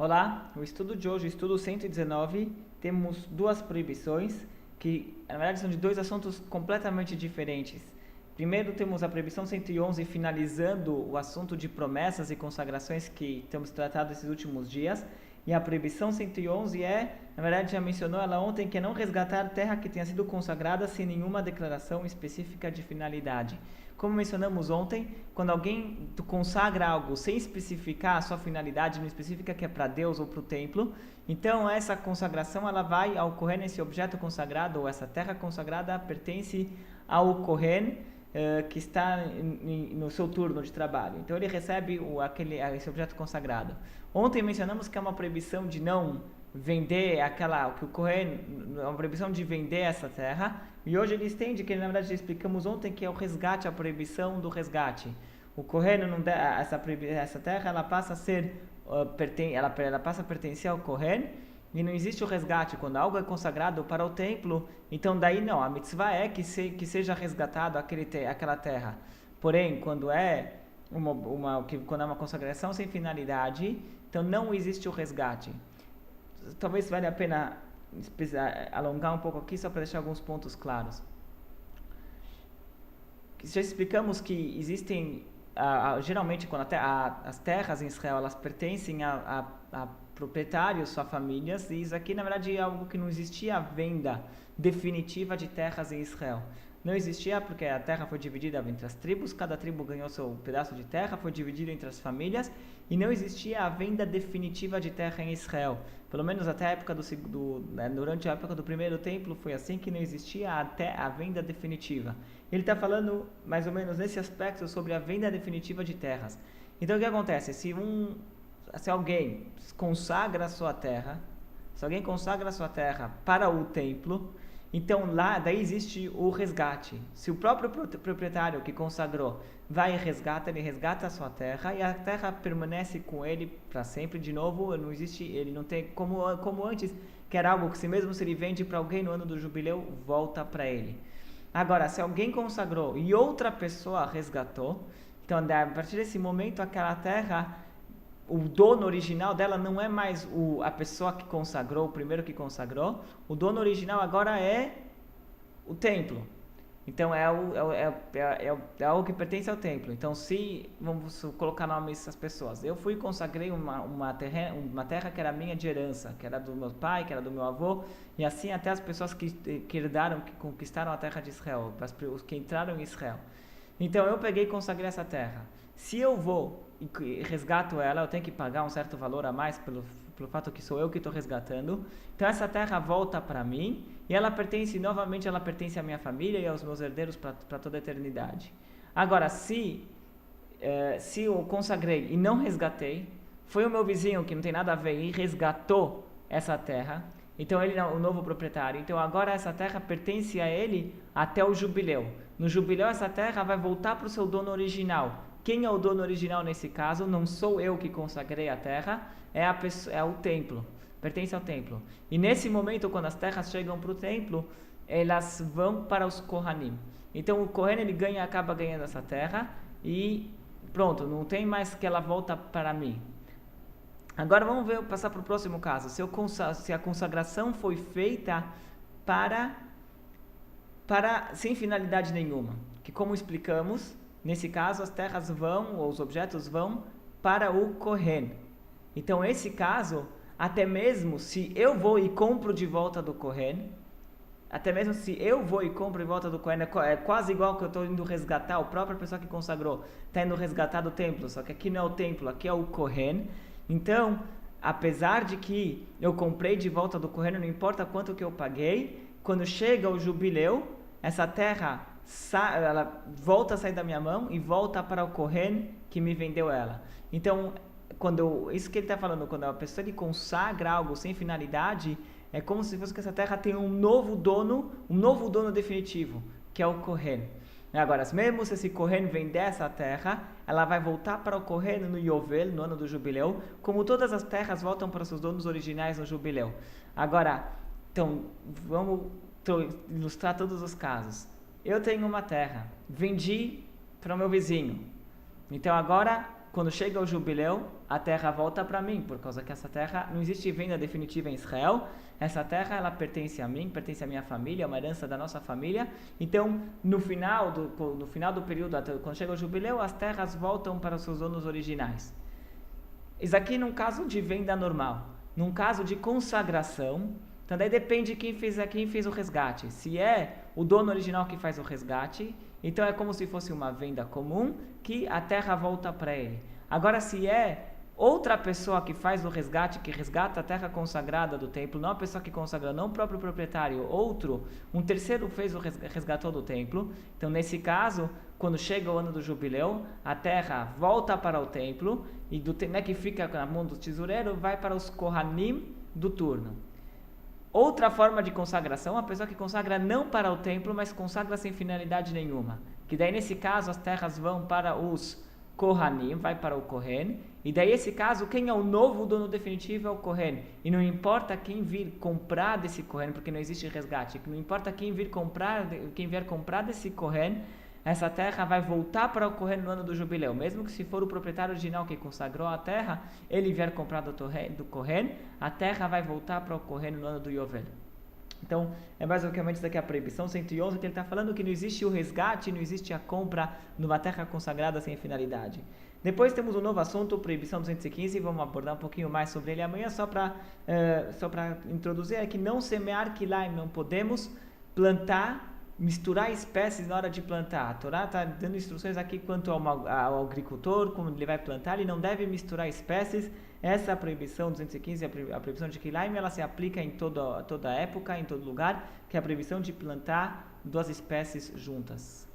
Olá, o estudo de hoje, o estudo 119, temos duas proibições que, na verdade, são de dois assuntos completamente diferentes. Primeiro, temos a proibição 111, finalizando o assunto de promessas e consagrações que temos tratado esses últimos dias. E a proibição 111 na verdade, já mencionou ela ontem, que é não resgatar terra que tenha sido consagrada sem nenhuma declaração específica de finalidade. Como mencionamos ontem, quando alguém consagra algo sem especificar a sua finalidade, não especifica que é para Deus ou para o templo, então essa consagração ela vai ocorrer nesse objeto consagrado, ou essa terra consagrada pertence ao Kohen, que está no seu turno de trabalho. Então ele recebe esse objeto consagrado. Ontem mencionamos que é uma proibição de não vender que o Kohen, é uma proibição de vender essa terra, e hoje ele estende, que na verdade explicamos ontem, que é o resgate, a proibição do resgate. O Kohen, essa terra, ela passa a ser, ela passa a pertencer ao Kohen, e não existe o resgate. Quando algo é consagrado para o templo, então daí não, a mitzvah é que seja resgatado aquela terra. Porém, quando é quando é uma consagração sem finalidade, então não existe o resgate. Talvez valha a pena alongar um pouco aqui, só para deixar alguns pontos claros. Já explicamos que existem, geralmente, quando as terras em Israel elas pertencem a proprietários, a famílias, e isso aqui, na verdade, é algo que não existia a venda definitiva de terras em Israel. Não existia porque a terra foi dividida entre as tribos, cada tribo ganhou seu pedaço de terra, foi dividido entre as famílias, e não existia a venda definitiva de terra em Israel. Pelo menos até a época durante a época do primeiro templo foi assim, que não existia até a venda definitiva. Ele está falando mais ou menos nesse aspecto sobre a venda definitiva de terras. Então o que acontece? Se alguém consagra a sua terra, para o templo, então daí existe o resgate. Se o próprio proprietário que consagrou vai e ele resgata a sua terra e a terra permanece com ele para sempre. De novo, não existe, ele não tem como antes, que era algo que mesmo se ele vende para alguém no ano do jubileu, volta para ele. Agora, se alguém consagrou e outra pessoa resgatou, então a partir desse momento aquela terra, o dono original dela não é mais a pessoa que consagrou, o primeiro que consagrou. O dono original agora é o templo. Então é algo que pertence ao templo. Então vamos colocar nomes das pessoas. Eu fui e consagrei uma terra que era minha de herança, que era do meu pai, que era do meu avô, e assim até as pessoas que herdaram, que conquistaram a terra de Israel, os que entraram em Israel. Então eu peguei e consagrei essa terra. Se eu vou e resgato ela, eu tenho que pagar um certo valor a mais pelo fato que sou eu que estou resgatando. Então essa terra volta para mim e ela pertence à minha família e aos meus herdeiros para toda a eternidade. Agora, se eu consagrei e não resgatei, foi o meu vizinho que não tem nada a ver e resgatou essa terra, então ele é o novo proprietário. Então agora essa terra pertence a ele até o jubileu. No jubileu essa terra vai voltar para o seu dono original. Quem é o dono original nesse caso? Não sou eu que consagrei a terra, é o templo, pertence ao templo. E nesse momento, quando as terras chegam para o templo, elas vão para os Kohanim. Então o Kohen acaba ganhando essa terra e pronto, não tem mais que ela volta para mim. Agora vamos passar para o próximo caso. Se a consagração foi feita sem finalidade nenhuma, que como explicamos, nesse caso as terras ou os objetos vão para o Kohen. Então esse caso, até mesmo se eu vou e compro de volta do Kohen, é quase igual que eu estou indo resgatar, a própria pessoa que consagrou está indo resgatar do templo, só que aqui não é o templo, aqui é o Kohen. Então, apesar de que eu comprei de volta do Kohen, não importa quanto que eu paguei, quando chega o jubileu, essa terra ela volta a sair da minha mão e volta para o Kohen que me vendeu ela. Então, isso que ele está falando, quando a pessoa consagra algo sem finalidade, é como se fosse que essa terra tem um novo dono definitivo, que é o Kohen. Agora, mesmo se esse Kohen vender essa terra, ela vai voltar para o Kohen no Yovel, no ano do jubileu, como todas as terras voltam para seus donos originais no jubileu. Agora, então, vamos ilustrar todos os casos. Eu tenho uma terra, vendi para o meu vizinho. Então agora, quando chega o jubileu, a terra volta para mim, por causa que essa terra, não existe venda definitiva em Israel, essa terra ela pertence a mim, pertence à minha família, é uma herança da nossa família, então no final do período, quando chega o jubileu, as terras voltam para os seus donos originais. Isso aqui num caso de venda normal. Num caso de consagração, então daí depende de quem fez o resgate. Se é o dono original que faz o resgate, então é como se fosse uma venda comum que a terra volta para ele. Agora, se é outra pessoa que faz o resgate, que resgata a terra consagrada do templo, não a pessoa que consagrou, não o próprio proprietário, um terceiro resgatou do templo, então nesse caso, quando chega o ano do jubileu, a terra volta para o templo e que fica na mão do tesoureiro, vai para os Kohanim do turno. Outra forma de consagração, a pessoa que consagra não para o templo, mas consagra sem finalidade nenhuma. Que daí nesse caso as terras vão para os Kohanim, vai para o Kohen. E daí nesse caso, quem é o novo dono definitivo é o Kohen. E não importa quem vir comprar desse Kohen, porque não existe resgate. Não importa quem vier comprar desse Kohen, essa terra vai voltar para o Kohen no ano do jubileu. Mesmo que se for o proprietário original que consagrou a terra, ele vier comprar do Kohen, a terra vai voltar para o Kohen no ano do Yovel. Então, é basicamente isso aqui a proibição 111, que ele está falando que não existe o resgate, não existe a compra numa terra consagrada sem finalidade. Depois temos um novo assunto, proibição 215, vamos abordar um pouquinho mais sobre ele amanhã, só para introduzir, é que não semear quilaim, não podemos plantar, misturar espécies na hora de plantar. A Torá está dando instruções aqui quanto ao agricultor, como ele vai plantar, ele não deve misturar espécies. Essa proibição 215, a proibição de quilaim, ela se aplica em toda época, em todo lugar, que é a proibição de plantar duas espécies juntas.